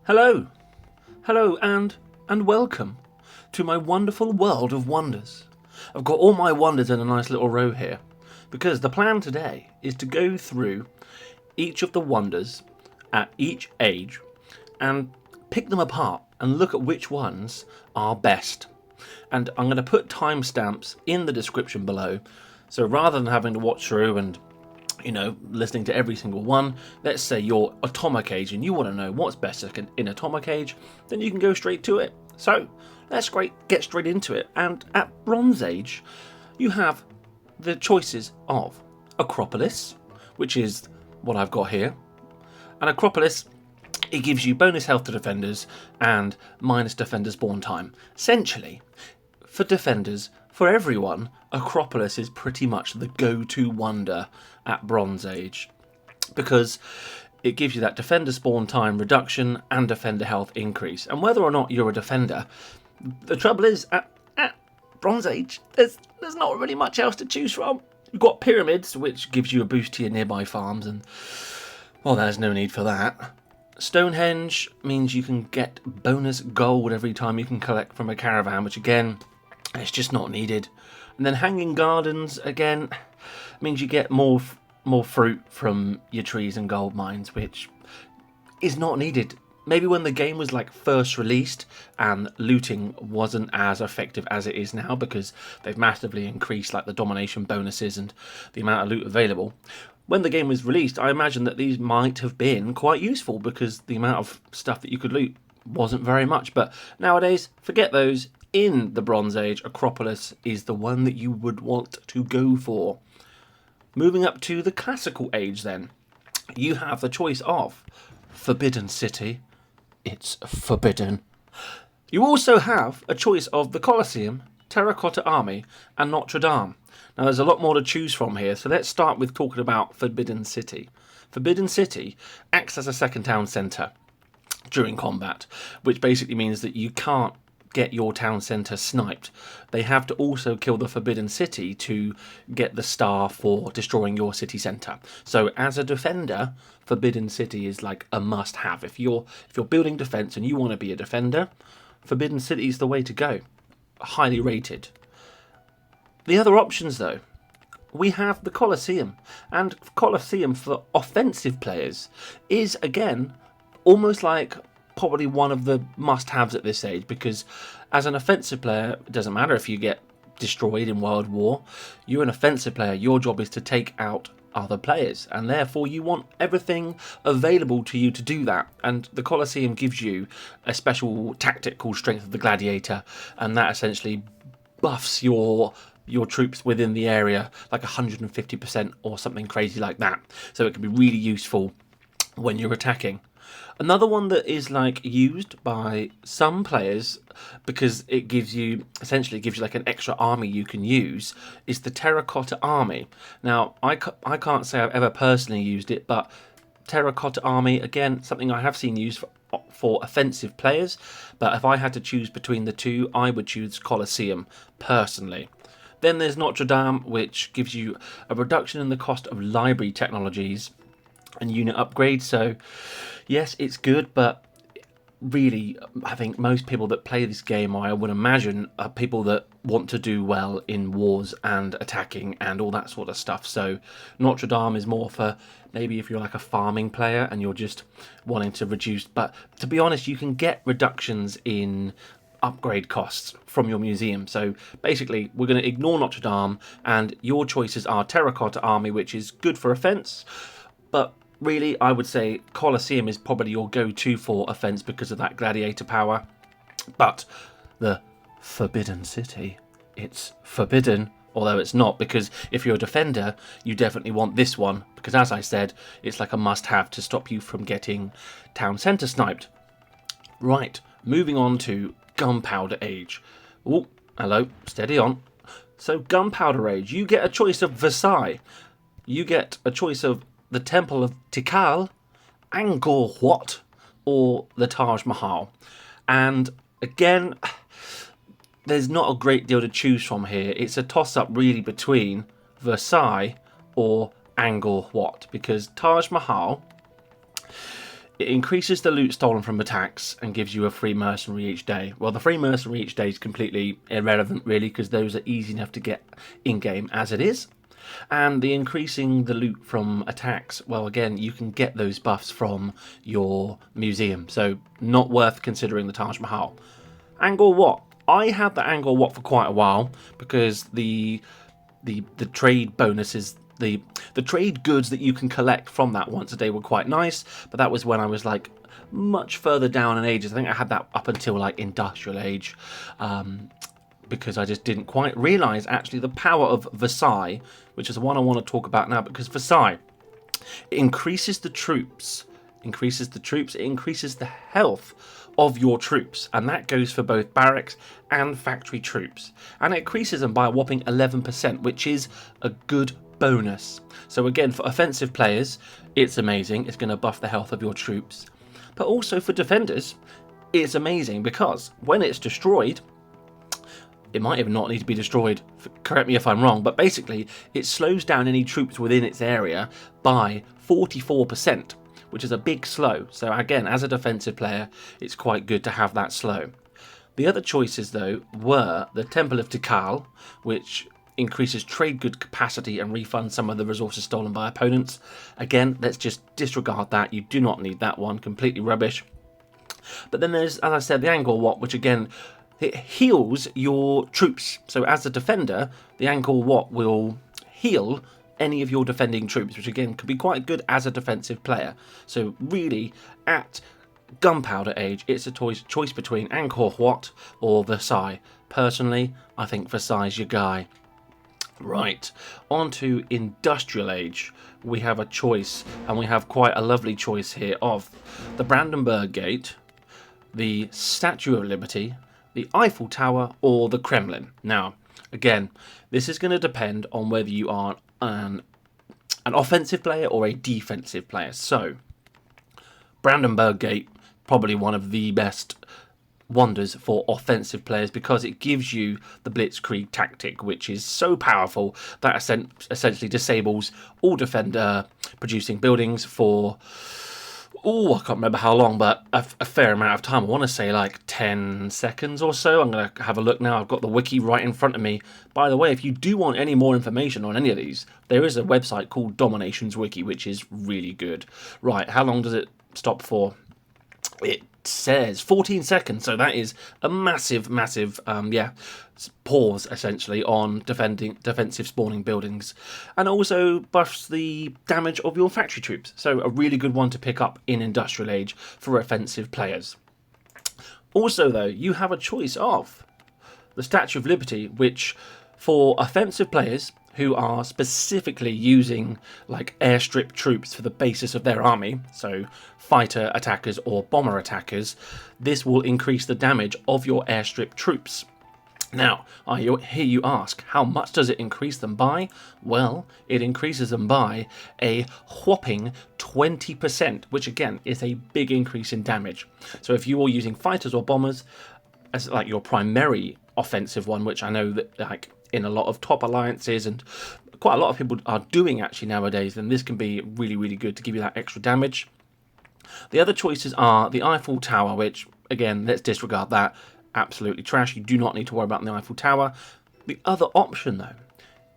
Hello, hello, and welcome to my wonderful world of wonders. I've got all my wonders in a nice little row here, because the plan today is to go through each of the wonders at each age and pick them apart and look at which ones are best. And I'm going to put timestamps in the description below, so rather than having to watch through and listening to every single one. Let's say you're Atomic Age and you want to know what's best in Atomic Age, then you can go straight to it. So let's get straight into it. And at Bronze Age, you have the choices of Acropolis, which is what I've got here. And Acropolis, it gives you bonus health to defenders and minus defender spawn time. Essentially, for defenders, for everyone, Acropolis is pretty much the go-to wonder at Bronze Age, because it gives you that defender spawn time reduction and defender health increase. And whether or not you're a defender, the trouble is at Bronze Age, there's not really much else to choose from. You've got Pyramids, which gives you a boost to your nearby farms, and well, there's no need for that. Stonehenge means you can get bonus gold every time you can collect from a caravan, which again, it's just not needed. And then Hanging Gardens, again, means you get more fruit from your trees and gold mines, which is not needed. Maybe when the game was first released and looting wasn't as effective as it is now, because they've massively increased the domination bonuses and the amount of loot available. When the game was released, I imagine that these might have been quite useful because the amount of stuff that you could loot wasn't very much. But nowadays, forget those. In the Bronze Age, Acropolis is the one that you would want to go for. Moving up to the Classical Age then, you have the choice of Forbidden City. It's forbidden. You also have a choice of the Colosseum, Terracotta Army, and Notre Dame. Now there's a lot more to choose from here, so let's start with talking about Forbidden City. Forbidden City acts as a second town centre during combat, which basically means that you can't get your town centre sniped. They have to also kill the Forbidden City to get the star for destroying your city centre. So as a defender, Forbidden City is a must-have. If you're building defence and you want to be a defender, Forbidden City is the way to go. Highly rated. The other options though, we have the Colosseum, and Colosseum for offensive players is again almost probably one of the must-haves at this age, because as an offensive player, it doesn't matter if you get destroyed in World War. You're an offensive player, your job is to take out other players, and therefore you want everything available to you to do that. And the Colosseum gives you a special tactic called Strength of the Gladiator, and that essentially buffs your troops within the area 150% or something crazy like that. So it can be really useful when you're attacking. Another one that is used by some players because it gives you an extra army you can use is the Terracotta Army. Now I can't say I've ever personally used it, but Terracotta Army, again, something I have seen used for offensive players, but if I had to choose between the two, I would choose Colosseum personally. Then there's Notre Dame, which gives you a reduction in the cost of library technologies and unit upgrades. So yes, it's good, but really I think most people that play this game, I would imagine, are people that want to do well in wars and attacking and all that sort of stuff. So Notre Dame is more for maybe if you're a farming player and you're just wanting to reduce, but to be honest, you can get reductions in upgrade costs from your museum. So basically we're going to ignore Notre Dame, and your choices are Terracotta Army, which is good for offense, but really, I would say Colosseum is probably your go-to for offense because of that gladiator power. But the Forbidden City, it's forbidden, although it's not, because if you're a defender, you definitely want this one, because as I said, it's a must-have to stop you from getting town centre sniped. Right, moving on to Gunpowder Age. Oh, hello, steady on. So Gunpowder Age, you get a choice of Versailles. You get a choice of the Temple of Tikal, Angkor Wat, or the Taj Mahal. And again, there's not a great deal to choose from here. It's a toss-up really between Versailles or Angkor Wat, because Taj Mahal It increases the loot stolen from attacks and gives you a free mercenary each day. Well, the free mercenary each day is completely irrelevant, really, because those are easy enough to get in-game as it is. And the increasing the loot from attacks, well, again, you can get those buffs from your museum, so not worth considering the Taj Mahal. Angkor Wat. I had the Angkor Wat for quite a while because the trade bonuses, the trade goods that you can collect from that once a day were quite nice, but that was when I was like much further down in ages. I think I had that up until like Industrial Age, because I just didn't quite realise actually the power of Versailles, which is the one I want to talk about now, because Versailles, it increases the troops, it increases the health of your troops, and that goes for both barracks and factory troops, and it increases them by a whopping 11%, which is a good bonus. So again, for offensive players, it's amazing. It's going to buff the health of your troops. But also for defenders, it's amazing because when it's destroyed, it might even not need to be destroyed, correct me if I'm wrong, but basically it slows down any troops within its area by 44%, which is a big slow. So again, as a defensive player, it's quite good to have that slow. The other choices though were the Temple of Tikal, which increases trade good capacity and refunds some of the resources stolen by opponents. Again, let's just disregard that. You do not need that one. Completely rubbish. But then there's, as I said, the Angkor Wat, which again, it heals your troops. So as a defender, the Angkor Wat will heal any of your defending troops, which again could be quite good as a defensive player. So really, at Gunpowder Age, it's a choice between Angkor Wat or Versailles. Personally, I think Versailles is your guy. Right, on to Industrial Age. We have a choice, and we have quite a lovely choice here of the Brandenburg Gate, the Statue of Liberty, the Eiffel Tower, or the Kremlin. Now, again, this is going to depend on whether you are an offensive player or a defensive player. So, Brandenburg Gate, probably one of the best wonders for offensive players because it gives you the blitzkrieg tactic, which is so powerful that essentially disables all defender producing buildings for I can't remember how long, but a fair amount of time. I want to say like 10 seconds or so. I'm going to have a look now. I've got the wiki right in front of me. By the way, if you do want any more information on any of these, there is a website called DomiNations Wiki, which is really good. Right, how long does it stop for? It says 14 seconds, so that is a massive pause essentially on defensive spawning buildings, and also buffs the damage of your factory troops. So a really good one to pick up in Industrial Age for offensive players. Also though, you have a choice of the Statue of Liberty, which for offensive players who are specifically using like airstrip troops for the basis of their army, so fighter attackers or bomber attackers, this will increase the damage of your airstrip troops. Now, I hear you ask, how much does it increase them by? Well, it increases them by a whopping 20%, which again is a big increase in damage. So if you are using fighters or bombers as like your primary offensive one, which I know that like in a lot of top alliances and quite a lot of people are doing actually nowadays, then this can be really, really good to give you that extra damage. The other choices are the Eiffel Tower, which again, let's disregard that. Absolutely trash. You do not need to worry about the Eiffel Tower. The other option though,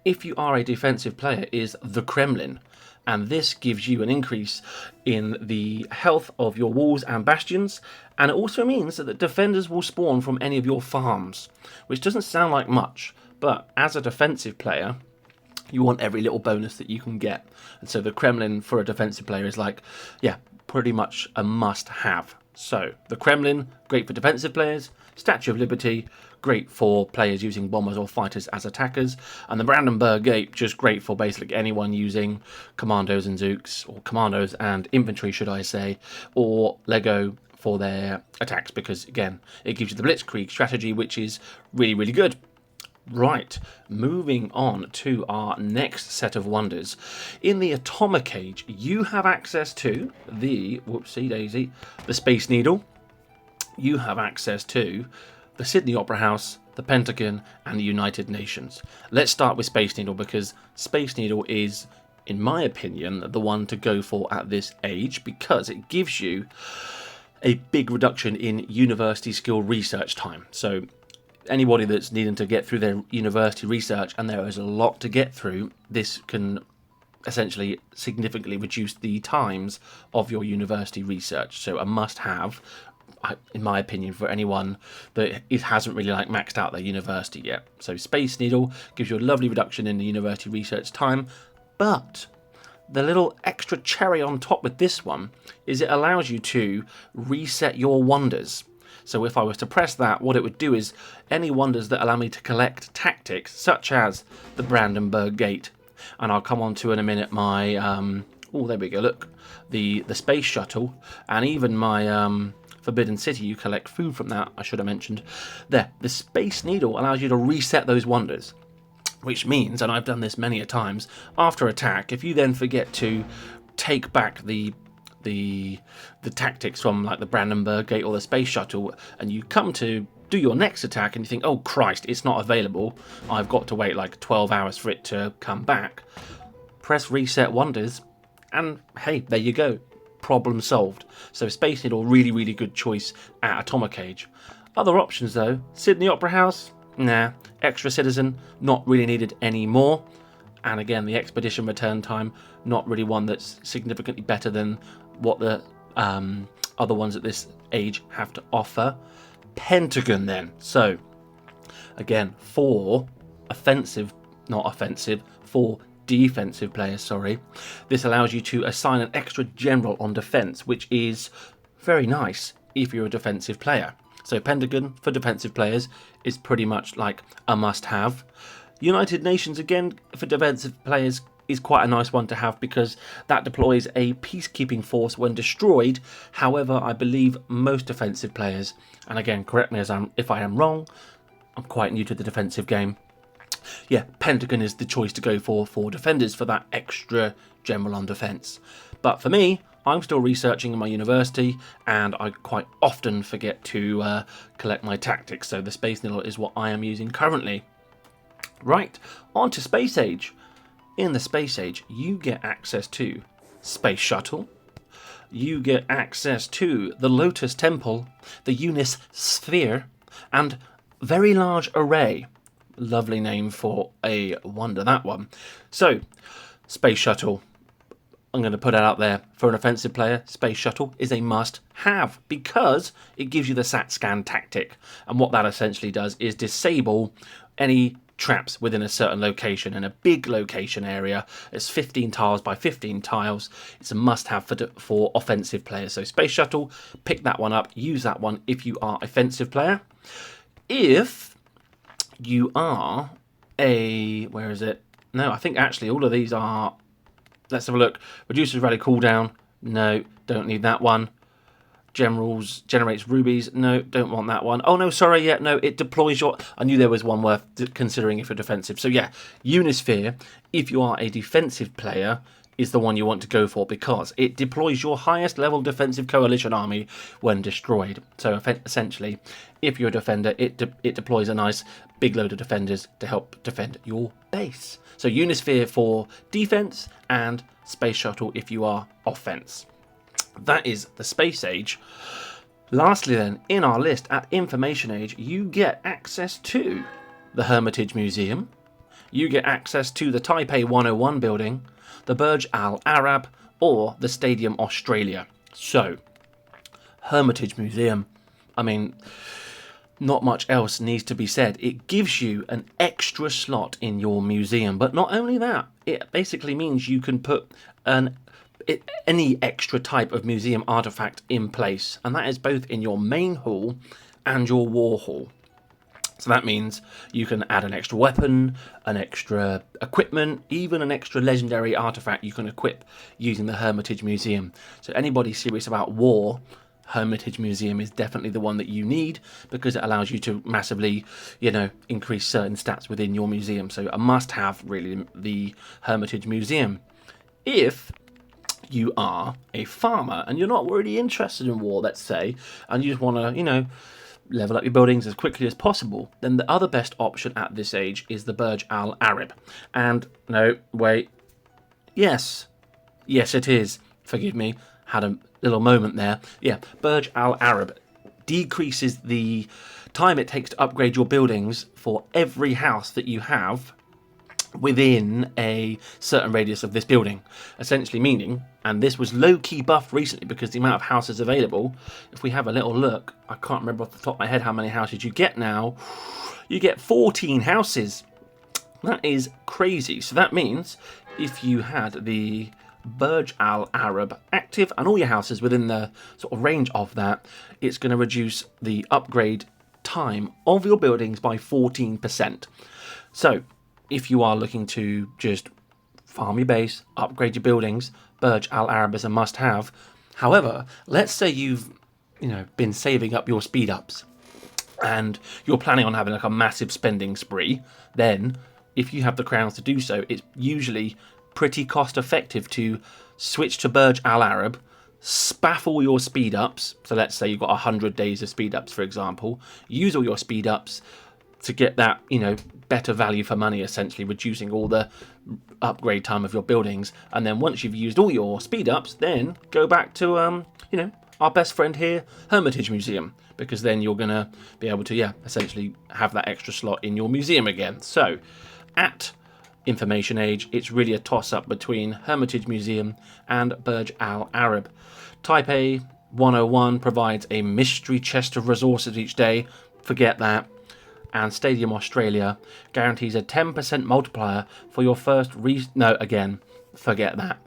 if you are a defensive player, is the Kremlin. And this gives you an increase in the health of your walls and bastions, and it also means that the defenders will spawn from any of your farms, which doesn't sound like much, but as a defensive player, you want every little bonus that you can get. And so the Kremlin for a defensive player is like, yeah, pretty much a must-have. So the Kremlin, great for defensive players. Statue of Liberty, great for players using bombers or fighters as attackers. And the Brandenburg Gate, just great for basically anyone using commandos and zooks, or commandos and infantry, should I say, or Lego for their attacks, because again, it gives you the blitzkrieg strategy, which is really, really good. Right, moving on to our next set of wonders. In the Atomic Age, you have access to the, the Space Needle. You have access to the Sydney Opera House, the Pentagon, and the United Nations. Let's start with Space Needle, because Space Needle is in my opinion, the one to go for at this age, because it gives you a big reduction in university skill research time. So anybody that's needing to get through their university research, and there is a lot to get through, this can essentially significantly reduce the times of your university research. So a must-have, in my opinion, for anyone that hasn't really maxed out their university yet. So Space Needle gives you a lovely reduction in the university research time, but the little extra cherry on top with this one is it allows you to reset your wonders. So if I was to press that, what it would do is any wonders that allow me to collect tactics, such as the Brandenburg Gate, and I'll come on to in a minute my, oh, there we go, look, the space shuttle, and even my Forbidden City, you collect food from that, I should have mentioned. There, the Space Needle allows you to reset those wonders, which means, and I've done this many a times, after attack, if you then forget to take back the tactics from the Brandenburg Gate or the space shuttle, and you come to do your next attack and you think, oh Christ, it's not available, I've got to wait 12 hours for it to come back, press reset wonders, and hey, there you go, problem solved. So Space Needle, really, really good choice at Atomic Age. Other options though, Sydney Opera House, nah. Extra Citizen, not really needed anymore. And again, the Expedition return time, not really one that's significantly better than what the other ones at this age have to offer. Pentagon then. So, again, for defensive players, sorry. This allows you to assign an extra general on defense, which is very nice if you're a defensive player. So Pentagon for defensive players is pretty much like a must-have. United Nations, again, for defensive players is quite a nice one to have because that deploys a peacekeeping force when destroyed. However, I believe most defensive players, and again, correct me if I am wrong, I'm quite new to the defensive game. Yeah, Pentagon is the choice to go for defenders for that extra general on defense. But for me, I'm still researching in my university, and I quite often forget to collect my tactics, so the Space Needle is what I am using currently. Right, on to Space Age. In the Space Age, you get access to Space Shuttle, you get access to the Lotus Temple, the Unis Sphere, and Very Large Array. Lovely name for a wonder, that one. So, Space Shuttle. I'm going to put it out there, for an offensive player, Space Shuttle is a must-have because it gives you the SAT scan tactic. And what that essentially does is disable any traps within a certain location. In a big location area, it's 15 tiles by 15 tiles. It's a must-have for offensive players. So Space Shuttle, pick that one up, use that one if you are offensive player. If you are a... where is it? No, I think actually all of these are... Let's have a look. Reduces rally cooldown. No, don't need that one. Generals generates rubies. No, don't want that one. Oh no, sorry, yeah, no, it deploys your... I knew there was one worth considering if you're defensive. So yeah, Unisphere, if you are a defensive player, is the one you want to go for because it deploys your highest level defensive coalition army when destroyed. So essentially, if you're a defender, it deploys a nice big load of defenders to help defend your base. So Unisphere for defense and Space Shuttle if you are offense. That is the Space Age. Lastly then, in our list at Information Age, you get access to the Hermitage Museum, you get access to the Taipei 101 building, the Burj Al Arab, or the Stadium Australia. So, Hermitage Museum, I mean, not much else needs to be said. It gives you an extra slot in your museum, but not only that, it basically means you can put any extra type of museum artifact in place, and that is both in your main hall and your war hall. So that means you can add an extra weapon, an extra equipment, even an extra legendary artifact you can equip using the Hermitage Museum. So anybody serious about war, Hermitage Museum is definitely the one that you need because it allows you to massively, increase certain stats within your museum. So a must-have, really, the Hermitage Museum. If you are a farmer and you're not really interested in war, let's say, and you just want to, level up your buildings as quickly as possible, then the other best option at this age is the Burj Al Arab. And no, wait, Yes. Yes, it is. Forgive me. Had a little moment there. Yeah, Burj Al Arab decreases the time it takes to upgrade your buildings for every house that you have within a certain radius of this building. Essentially meaning, and this was low-key buffed recently because the amount of houses available, if we have a little look, I can't remember off the top of my head how many houses you get now. You get 14 houses. That is crazy. So that means if you had the Burj Al Arab active and all your houses within the sort of range of that, it's going to reduce the upgrade time of your buildings by 14%. So if you are looking to just farm your base, upgrade your buildings, Burj Al Arab is a must-have. However, let's say you've been saving up your speed ups and you're planning on having like a massive spending spree, then if you have the crowns to do so, it's usually pretty cost effective to switch to Burj Al Arab, spaff all your speed ups. So let's say you've got 100 days of speed ups, for example, use all your speed ups to get that, better value for money, essentially reducing all the upgrade time of your buildings. And then once you've used all your speed ups, then go back to, our best friend here, Hermitage Museum, because then you're going to be able to, essentially have that extra slot in your museum again. So at Information Age, it's really a toss-up between Hermitage Museum and Burj Al Arab. Type A 101 provides a mystery chest of resources each day. Forget that. And Stadium Australia guarantees a 10% multiplier for your first no, again, forget that.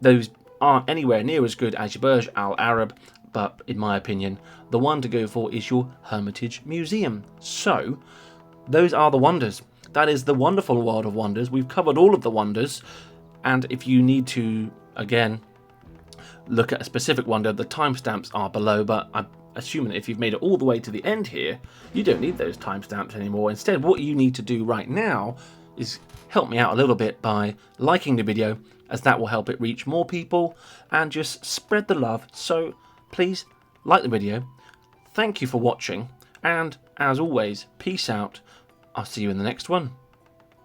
Those aren't anywhere near as good as your Burj Al Arab, but in my opinion, the one to go for is your Hermitage Museum. So, those are the wonders. That is the wonderful world of wonders. We've covered all of the wonders, and if you need to, again, look at a specific wonder, the timestamps are below, but I'm assuming that if you've made it all the way to the end here, you don't need those timestamps anymore. Instead, what you need to do right now is help me out a little bit by liking the video, as that will help it reach more people and just spread the love. So please like the video. Thank you for watching, and as always, peace out. I'll see you in the next one.